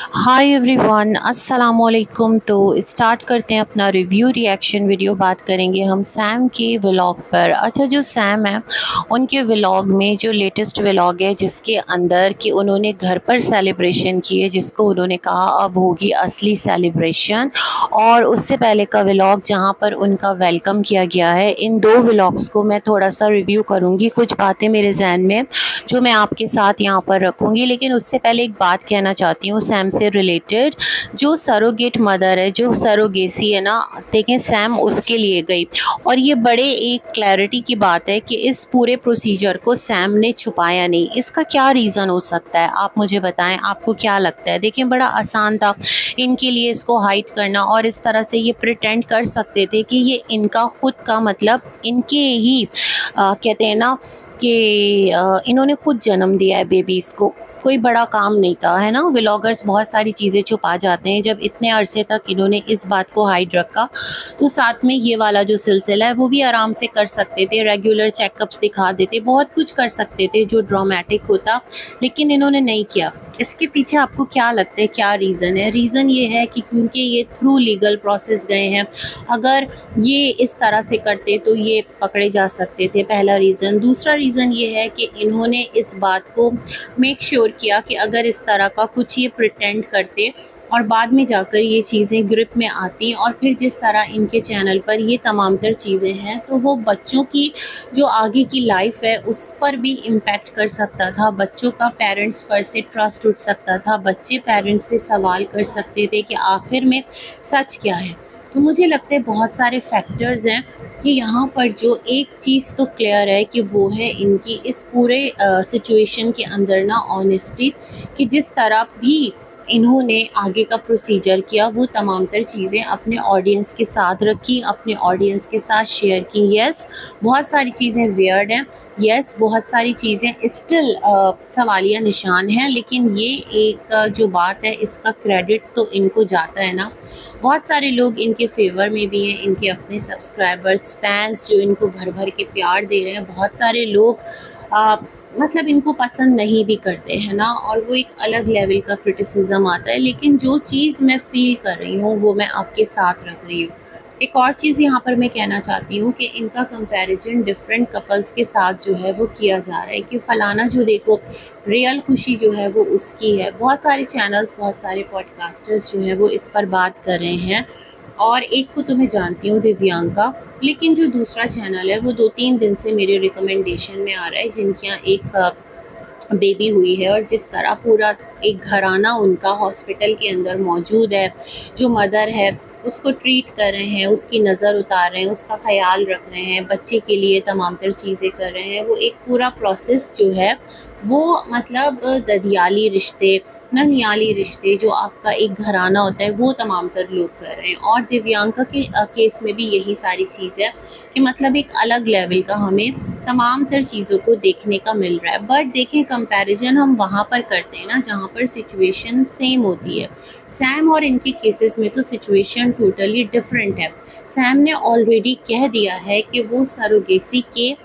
Hi everyone, अस्सलाम वालेकुम। तो स्टार्ट करते हैं अपना रिव्यू रिएक्शन वीडियो। बात करेंगे हम सैम के व्लॉग पर। अच्छा, जो सैम है उनके व्लॉग में जो लेटेस्ट व्लॉग है जिसके अंदर कि उन्होंने घर पर सेलिब्रेशन किए, जिसको उन्होंने कहा अब होगी असली सेलिब्रेशन, और उससे पहले का व्लॉग जहां पर उनका वेलकम किया गया है। इन दो व्लॉग्स को मैं थोड़ा सा रिव्यू करूंगी, कुछ बातें मेरे जहन में जो मैं आपके साथ यहाँ पर रखूँगी। लेकिन उससे पहले एक बात कहना चाहती हूँ सैम से रिलेटेड। जो सरोगेट मदर है, जो सरोगेसी है ना, देखें सैम उसके लिए गई, और ये बड़े एक क्लैरिटी की बात है कि इस पूरे प्रोसीजर को सैम ने छुपाया नहीं। इसका क्या रीज़न हो सकता है, आप मुझे बताएं, आपको क्या लगता है? देखिए, बड़ा आसान था इनके लिए इसको हाइड करना, और इस तरह से ये प्रिटेंड कर सकते थे कि ये इनका खुद का, मतलब इनके ही कहते हैं ना कि इन्होंने खुद जन्म दिया है बेबीज़ को। कोई बड़ा काम नहीं था, है ना। व्लॉगर्स बहुत सारी चीज़ें छुपा जाते हैं। जब इतने अरसे तक इन्होंने इस बात को हाइड रखा, तो साथ में ये वाला जो सिलसिला है वो भी आराम से कर सकते थे। रेगुलर चेकअप्स दिखा देते, बहुत कुछ कर सकते थे जो ड्रामेटिक होता, लेकिन इन्होंने नहीं किया। इसके पीछे आपको क्या लगता है, क्या रीज़न है? रीज़न ये है कि क्योंकि ये थ्रू लीगल प्रोसेस गए हैं। अगर ये इस तरह से करते तो ये पकड़े जा सकते थे, पहला रीज़न। दूसरा रीज़न ये है कि इन्होंने इस बात को मेक श्योर किया कि अगर इस तरह का कुछ ये प्रिटेंड करते और बाद में जाकर ये चीज़ें ग्रिप में आती, और फिर जिस तरह इनके चैनल पर ये तमाम तर चीज़ें हैं, तो वो बच्चों की जो आगे की लाइफ है उस पर भी इम्पैक्ट कर सकता था। बच्चों का पेरेंट्स पर से ट्रस्ट उठ सकता था। बच्चे पेरेंट्स से सवाल कर सकते थे कि आखिर में सच क्या है। तो मुझे लगता है बहुत सारे फैक्टर्स हैं कि यहाँ पर जो एक चीज़ तो क्लियर है कि वो है इनकी इस पूरे सिचुएशन के अंदर ना ऑनेस्टी, कि जिस तरह भी इन्होंने आगे का प्रोसीजर किया वो तमाम तर चीज़ें अपने ऑडियंस के साथ रखी, अपने ऑडियंस के साथ शेयर की। यस, बहुत सारी चीज़ें वियर्ड हैं, यस बहुत सारी चीज़ें स्टिल सवालिया निशान हैं, लेकिन ये एक जो बात है इसका क्रेडिट तो इनको जाता है ना। बहुत सारे लोग इनके फेवर में भी हैं, इनके अपने सब्सक्राइबर्स, फैंस जो इनको भर भर के प्यार दे रहे हैं। बहुत सारे लोग मतलब इनको पसंद नहीं भी करते हैं ना, और वो एक अलग लेवल का क्रिटिसिज्म आता है। लेकिन जो चीज़ मैं फील कर रही हूँ वो मैं आपके साथ रख रही हूँ। एक और चीज़ यहाँ पर मैं कहना चाहती हूँ कि इनका कंपैरिजन डिफरेंट कपल्स के साथ जो है वो किया जा रहा है, कि फ़लाना जो देखो रियल खुशी जो है वो उसकी है। बहुत सारे चैनल्स, बहुत सारे पॉडकास्टर्स जो हैं वो इस पर बात कर रहे हैं, और एक को तो मैं जानती हूँ, दिव्यांका। लेकिन जो दूसरा चैनल है वो 2-3 दिन से मेरे रिकमेंडेशन में आ रहा है, जिनके यहाँ एक बेबी हुई है, और जिस तरह पूरा एक घराना उनका हॉस्पिटल के अंदर मौजूद है। जो मदर है उसको ट्रीट कर रहे हैं, उसकी नज़र उतार रहे हैं, उसका ख्याल रख रहे हैं, बच्चे के लिए तमाम तर चीज़ें कर रहे हैं। वो एक पूरा प्रोसेस जो है वो, मतलब ददियाली रिश्ते, ननियाली रिश्ते, जो आपका एक घराना होता है वो तमाम तर लोग कर रहे हैं। और दिव्यांका के केस में भी यही सारी चीज़ है कि मतलब एक अलग लेवल का हमें तमाम तर चीज़ों को देखने का मिल रहा है। बट देखें, कंपैरिजन हम वहाँ पर करते हैं ना जहाँ पर सिचुएशन सेम होती है। सैम और इनके केसेस में तो सिचुएशन टोटली डिफरेंट है। सैम ने ऑलरेडी कह दिया है कि वो सरोगेसी के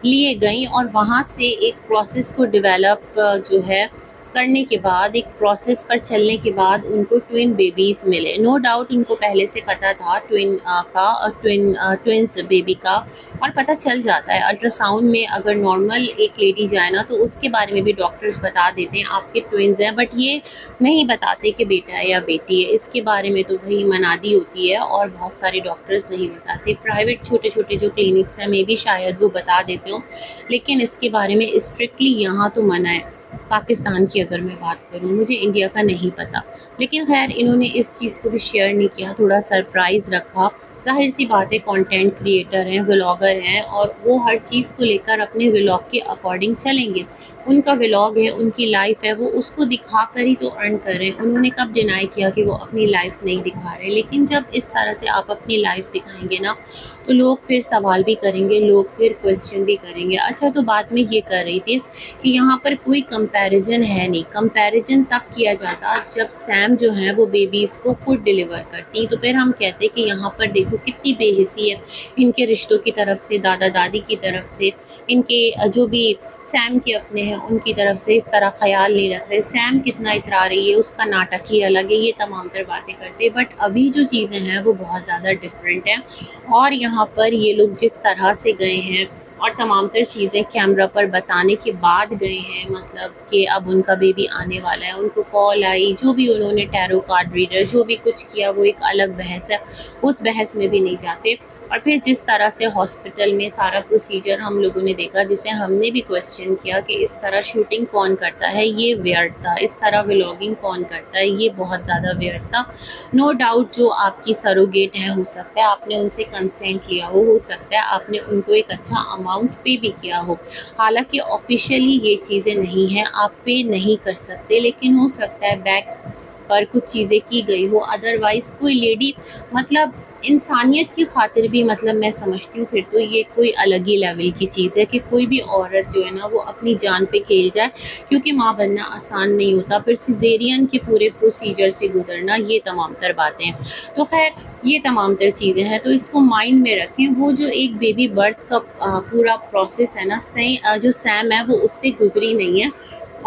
लिए गई, और वहाँ से एक प्रोसेस को डेवलप जो है करने के बाद, एक प्रोसेस पर चलने के बाद उनको ट्विन बेबीज़ मिले। नो डाउट उनको पहले से पता था ट्विंस बेबी का, और पता चल जाता है अल्ट्रासाउंड में। अगर नॉर्मल एक लेडी जाए ना तो उसके बारे में भी डॉक्टर्स बता देते हैं आपके ट्विंस हैं, बट ये नहीं बताते कि बेटा है या बेटी है। इसके बारे में तो भाई मनादी होती है, और बहुत सारे डॉक्टर्स नहीं बताते। प्राइवेट छोटे छोटे जो क्लिनिक्स हैं मे भी शायद वो बता देते हो, लेकिन इसके बारे में स्ट्रिक्टली यहाँ तो मना है। पाकिस्तान की अगर मैं बात करूँ, मुझे इंडिया का नहीं पता। लेकिन खैर, इन्होंने इस चीज़ को भी शेयर नहीं किया, थोड़ा सरप्राइज़ रखा। ज़ाहिर सी बात है, कंटेंट क्रिएटर हैं, व्लॉगर हैं, और वो हर चीज़ को लेकर अपने व्लॉग के अकॉर्डिंग चलेंगे। उनका व्लॉग है, उनकी लाइफ है, वो उसको दिखा कर ही तो अर्न कर रहे हैं। उन्होंने कब डिनाई किया कि वो अपनी लाइफ नहीं दिखा रहे? लेकिन जब इस तरह से आप अपनी लाइफ दिखाएंगे ना, तो लोग फिर सवाल भी करेंगे, लोग फिर क्वेश्चन भी करेंगे। अच्छा, तो बात में ये कर रही थी कि यहाँ पर कोई कंपैरिजन है नहीं। कंपैरिजन तब किया जाता जब सैम जो है वो बेबीज़ को खुद डिलीवर करती, तो फिर हम कहते कि यहाँ पर देखो कितनी बेहिसी है इनके रिश्तों की तरफ से, दादा दादी की तरफ से, इनके जो भी सैम के अपने हैं उनकी तरफ से इस तरह ख्याल नहीं रख रहे, सैम कितना इतरा रही है, उसका नाटक ही अलग है, ये तमाम तर बातें करते। बट अभी जो चीज़ें हैं वो बहुत ज़्यादा डिफरेंट हैं और यहाँ पर ये लोग जिस तरह से गए हैं और तमाम तर चीज़ें कैमरा पर बताने के बाद गए हैं, मतलब कि अब उनका बेबी आने वाला है, उनको कॉल आई, जो भी उन्होंने टैरो कार्ड रीडर जो भी कुछ किया वो एक अलग बहस है, उस बहस में भी नहीं जाते। और फिर जिस तरह से हॉस्पिटल में सारा प्रोसीजर हम लोगों ने देखा, जिसे हमने भी क्वेश्चन किया कि इस तरह शूटिंग कौन करता है, ये वियर्ड था, इस तरह व्लॉगिंग कौन करता है, ये बहुत ज़्यादा वियर्ड था। नो डाउट जो आपकी सरोगेट है, हो सकता है आपने उनसे कंसेंट लिया हो सकता है आपने उनको एक अच्छा अमाउंट पे भी किया हो, हालांकि ऑफिशियली ये चीज़ें नहीं हैं, आप पे नहीं कर सकते, लेकिन हो सकता है बैक पर कुछ चीज़ें की गई हो। अदरवाइज़ कोई लेडी, मतलब इंसानियत की खातिर भी, मतलब मैं समझती हूँ फिर तो ये कोई अलग ही लेवल की चीज़ है कि कोई भी औरत जो है ना वो अपनी जान पे खेल जाए, क्योंकि माँ बनना आसान नहीं होता, फिर सिजेरियन के पूरे प्रोसीजर से गुजरना, ये तमाम तर बातें हैं। तो खैर ये तमाम तर चीज़ें हैं, तो इसको माइंड में रखें। वो जो एक बेबी बर्थ का पूरा प्रोसेस है ना, जो सैम है वो उससे गुजरी नहीं है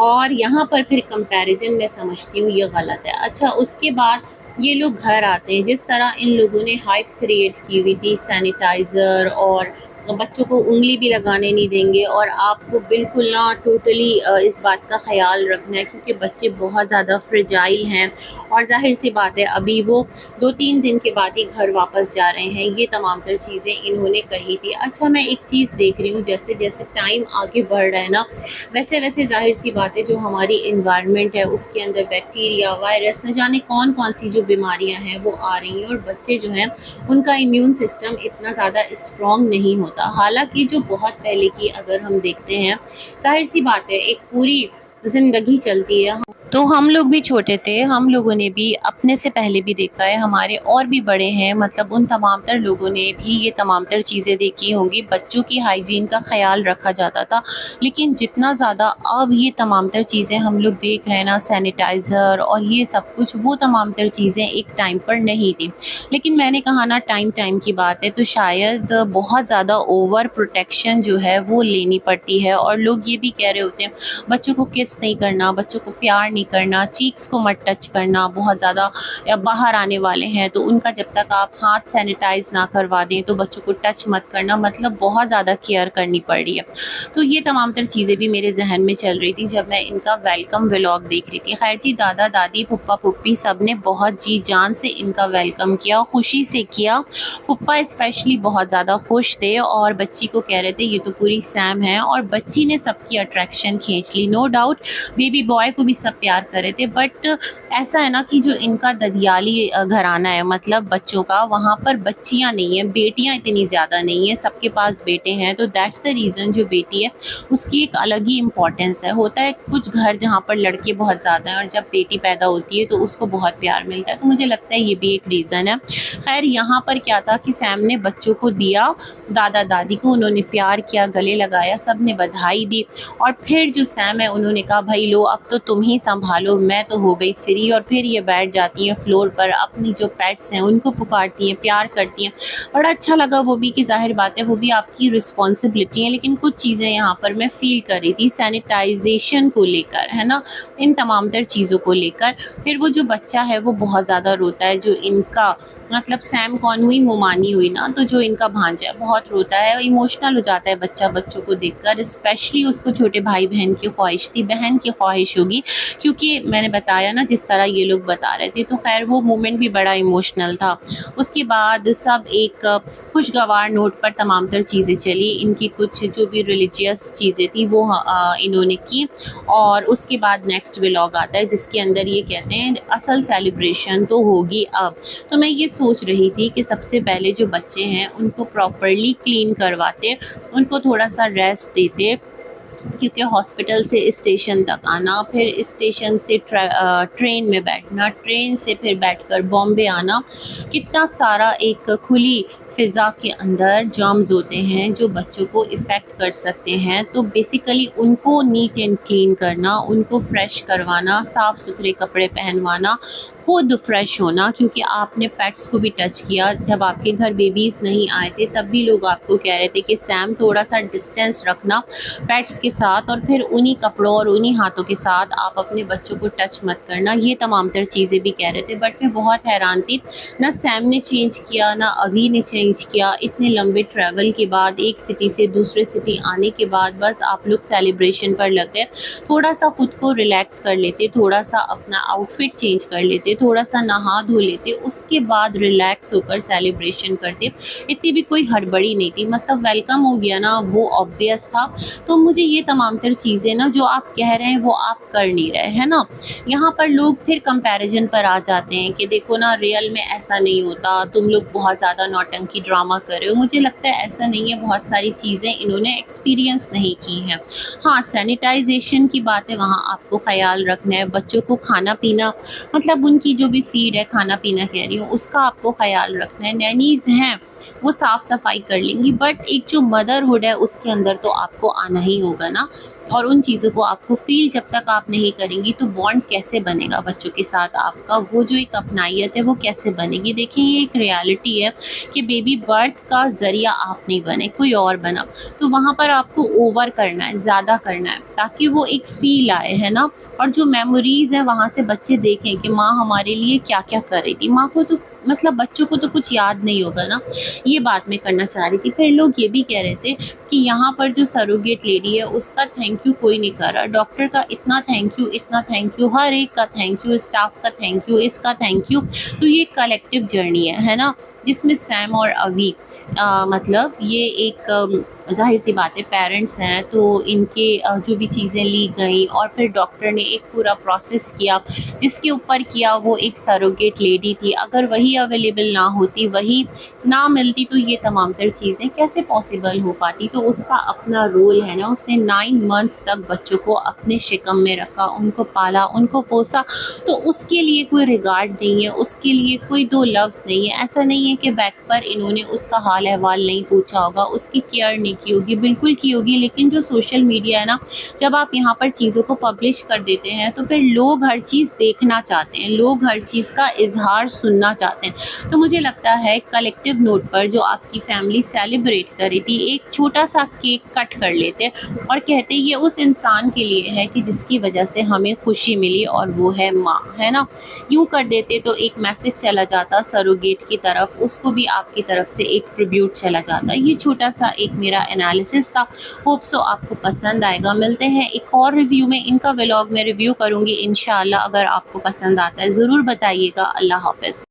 और यहाँ पर फिर कंपैरिजन मैं समझती हूँ ये गलत है। अच्छा, उसके बाद ये लोग घर आते हैं, जिस तरह इन लोगों ने हाइप क्रिएट की हुई थी, सैनिटाइज़र और बच्चों को उंगली भी लगाने नहीं देंगे, और आपको बिल्कुल ना टोटली इस बात का ख्याल रखना है क्योंकि बच्चे बहुत ज़्यादा फ्रेजाइल हैं और जाहिर सी बात है अभी वो 2-3 दिन के बाद ही घर वापस जा रहे हैं, ये तमाम तर चीज़ें इन्होंने कही थी। अच्छा, मैं एक चीज़ देख रही हूँ, जैसे जैसे टाइम आगे बढ़ रहा है ना, वैसे वैसे जाहिर सी बात है जो हमारी इन्वायरमेंट है उसके अंदर बैक्टीरिया, वायरस, न जाने कौन कौन सी जो बीमारियां हैं वो आ रही हैं, और बच्चे जो हैं उनका इम्यून सिस्टम इतना ज़्यादा स्ट्रॉन्ग नहीं होता। हालांकि जो बहुत पहले की अगर हम देखते हैं, जाहिर सी बात है एक पूरी ज़िंदगी चलती है, तो हम लोग भी छोटे थे, हम लोगों ने भी अपने से पहले भी देखा है, हमारे और भी बड़े हैं, मतलब उन तमाम तर लोगों ने भी ये तमाम तर चीज़ें देखी होंगी। बच्चों की हाइजीन का ख्याल रखा जाता था, लेकिन जितना ज़्यादा अब ये तमाम तर चीज़ें हम लोग देख रहे हैं ना, सैनिटाइज़र और ये सब कुछ, वो तमाम तर चीज़ें एक टाइम पर नहीं थी। लेकिन मैंने कहा ना, टाइम टाइम की बात है, तो शायद बहुत ज़्यादा ओवर प्रोटेक्शन जो है वो लेनी पड़ती है। और लोग ये भी कह रहे होते हैं बच्चों को किस नहीं करना, बच्चों को प्यार नहीं करना, चीक्स को मत टच करना, बहुत ज़्यादा बाहर आने वाले हैं तो उनका जब तक आप हाथ सैनिटाइज ना करवा दें तो बच्चों को टच मत करना, मतलब बहुत ज़्यादा केयर करनी पड़ रही है। तो ये तमाम तर चीज़ें भी मेरे जहन में चल रही थी जब मैं इनका वेलकम व्लॉग देख रही थी। खैर जी, दादा दादी, पुप्पा पुप्पी सब ने बहुत जी जान से इनका वेलकम किया, खुशी से किया। पुप्पा स्पेशली बहुत ज़्यादा खुश थे और बच्ची को कह रहे थे ये तो पूरी सैम है, और बच्ची ने सबकी अट्रैक्शन खींच ली। नो डाउट बेबी बॉय को भी सब प्यार कर रहे थे, बट ऐसा है ना कि जो इनका ददियाली घराना है, मतलब बच्चों का, वहाँ पर बच्चियाँ नहीं हैं, बेटियाँ इतनी ज़्यादा नहीं हैं, सबके पास बेटे हैं, तो दैट्स द रीज़न जो बेटी है उसकी एक अलग ही इम्पोर्टेंस है। होता है कुछ घर जहाँ पर लड़के बहुत ज़्यादा हैं और जब बेटी पैदा होती है तो उसको बहुत प्यार मिलता है, तो मुझे लगता है ये भी एक रीज़न है। खैर यहाँ पर क्या था कि सैम ने बच्चों को दिया, दादा दादी को उन्होंने प्यार किया, गले लगाया, सब ने बधाई दी, और फिर जो सैम है उन्होंने कहा भाई लो अब तो तुम ही संभालो, मैं तो हो गई फ्री। और फिर ये बैठ जाती हैं फ्लोर पर, अपनी जो पेट्स हैं उनको पुकारती हैं, प्यार करती हैं। बड़ा अच्छा लगा वो भी, कि जाहिर बात है वो भी आपकी रिस्पॉन्सिबिलिटी है, लेकिन कुछ चीज़ें यहाँ पर मैं फील कर रही थी सैनिटाइजेशन को लेकर, है ना, इन तमाम तर चीज़ों को लेकर। फिर वो जो बच्चा है वो बहुत ज़्यादा रोता है, जो इनका, मतलब सैम कौन हुई, मोमानी हुई ना, तो जो इनका भांजा है बहुत रोता है, इमोशनल हो जाता है बच्चा बच्चों को देखकर, स्पेशली उसको छोटे भाई बहन की ख्वाहिश थी, बहन की ख्वाहिश होगी, क्योंकि मैंने बताया ना जिस तरह ये लोग बता रहे थे, तो खैर वो मोमेंट भी बड़ा इमोशनल था। उसके बाद सब एक खुशगवार नोट पर तमाम तर चीज़ें चली, इनकी कुछ जो भी रिलीजियस चीज़ें थी वो इन्होंने की, और उसके बाद नेक्स्ट व्लॉग आता है जिसके अंदर ये कहते हैं असल सेलिब्रेशन तो होगी अब। तो मैं ये सोच रही थी कि सबसे पहले जो बच्चे हैं उनको प्रॉपरली क्लीन करवाते, उनको थोड़ा सा रेस्ट देते, क्योंकि हॉस्पिटल से स्टेशन तक आना, फिर स्टेशन से ट्रेन में बैठना, ट्रेन से फिर बैठकर बॉम्बे आना, कितना सारा एक खुली फ़िज़ा के अंदर जर्म्स होते हैं जो बच्चों को इफ़ेक्ट कर सकते हैं। तो बेसिकली उनको नीट एंड क्लीन करना, उनको फ्रेश करवाना, साफ़ सुथरे कपड़े पहनवाना, खुद फ्रेश होना, क्योंकि आपने पेट्स को भी टच किया। जब आपके घर बेबीज़ नहीं आए थे तब भी लोग आपको कह रहे थे कि सैम थोड़ा सा डिस्टेंस रखना पेट्स के साथ, और फिर उन्हीं कपड़ों और उन्हीं हाथों के साथ आप अपने बच्चों को टच मत करना। ये तमाम तर चीज़ें भी कह रहे थे, बट मैं बहुत हैरान थी, ना सैम ने चेंज किया ना अवी ने चेंज किया। इतने लंबे ट्रैवल के बाद, एक सिटी से दूसरे सिटी आने के बाद बस आप लोग सेलिब्रेशन पर लग गए। थोड़ा सा खुद को रिलैक्स कर लेते, थोड़ा सा अपना आउटफिट चेंज कर लेते, थोड़ा सा नहा धो लेते, उसके बाद रिलैक्स होकर सेलिब्रेशन करते। इतनी भी कोई हड़बड़ी नहीं थी, मतलब वेलकम हो गया ना, वो ऑब्वियस था। तो मुझे ये तमाम तर चीज़ें ना जो आप कह रहे हैं वो आप कर नहीं रहे, है ना। यहाँ पर लोग फिर कंपैरिजन पर आ जाते हैं कि देखो ना, रियल में ऐसा नहीं होता, तुम लोग बहुत ज़्यादा नौटंकी ड्रामा कर रहे हो। मुझे लगता है ऐसा नहीं है, बहुत सारी चीज़ें इन्होंने एक्सपीरियंस नहीं की हैं। हाँ, सैनिटाइजेशन की बात है, वहाँ आपको ख्याल रखना है। बच्चों को खाना पीना, मतलब उनकी जो भी फीड है, खाना पीना कह रही हूँ, उसका आपको ख्याल रखना है। नैनीज़ हैं, वो साफ़ सफाई कर लेंगी, बट एक जो मदरहुड है उसके अंदर तो आपको आना ही होगा ना। और उन चीज़ों को आपको फ़ील जब तक आप नहीं करेंगी तो बॉन्ड कैसे बनेगा बच्चों के साथ आपका, वो जो एक अपनाइयत है वो कैसे बनेगी। देखिए, ये एक रियलिटी है कि बेबी बर्थ का ज़रिया आप नहीं बने, कोई और बना। तो वहाँ पर आपको ओवर करना है, ज़्यादा करना है, ताकि वो एक फ़ील आए, है ना। और जो मेमोरीज़ हैं वहाँ से बच्चे देखें कि माँ हमारे लिए क्या क्या कर रही थी। माँ को तो, मतलब बच्चों को तो कुछ याद नहीं होगा ना। ये बात मैं करना चाह रही थी। फिर लोग ये भी कह रहे थे कि यहाँ पर जो सरोगेट लेडी है उसका थैंक यू कोई नहीं कर रहा, डॉक्टर का इतना थैंक यू, इतना थैंक यू, हर एक का थैंक यू, स्टाफ का थैंक यू, इसका थैंक यू। तो ये कलेक्टिव जर्नी है ना, जिसमें सैम और अवी, मतलब ये एक ज़ाहिर सी बात है, पेरेंट्स हैं तो इनके जो भी चीज़ें ली गई और फिर डॉक्टर ने एक पूरा प्रोसेस किया, जिसके ऊपर किया वो एक सरोगेट लेडी थी। अगर वही अवेलेबल ना होती, वही ना मिलती, तो ये तमाम तर चीज़ें कैसे पॉसिबल हो पाती। तो उसका अपना रोल है ना, उसने 9 मंथ्स तक बच्चों को अपने शिकम में रखा, उनको पाला, उनको पोसा। तो उसके लिए कोई रिगार्ड नहीं है, उसके लिए कोई दो लफ्ज़ नहीं है। ऐसा नहीं है कि बैक पर इन्होंने उसका हाल अहवाल नहीं पूछा होगा, उसकी केयर नहीं की होगी, बिल्कुल की होगी। लेकिन जो सोशल मीडिया है ना, जब आप यहाँ पर चीज़ों को पब्लिश कर देते हैं तो फिर लोग हर चीज़ देखना चाहते हैं, लोग हर चीज़ का इजहार सुनना चाहते हैं। तो मुझे लगता है कलेक्टिव नोट पर जो आपकी फैमिली सेलिब्रेट कर रही थी, एक छोटा सा केक कट कर लेते और कहते ये उस इंसान के लिए है कि जिसकी वजह से हमें खुशी मिली, और वो है माँ, है ना। यूँ कर देते तो एक मैसेज चला जाता सरोगेट की तरफ, उसको भी आपकी तरफ से एक ट्रिब्यूट चला जाता। ये छोटा सा एक मेरा एनालिसिस था, होप सो आपको पसंद आएगा। मिलते हैं एक और रिव्यू में, इनका व्लॉग मैं रिव्यू करूँगी इंशाल्लाह। अगर आपको पसंद आता है ज़रूर बताइएगा। अल्लाह हाफ़िज़।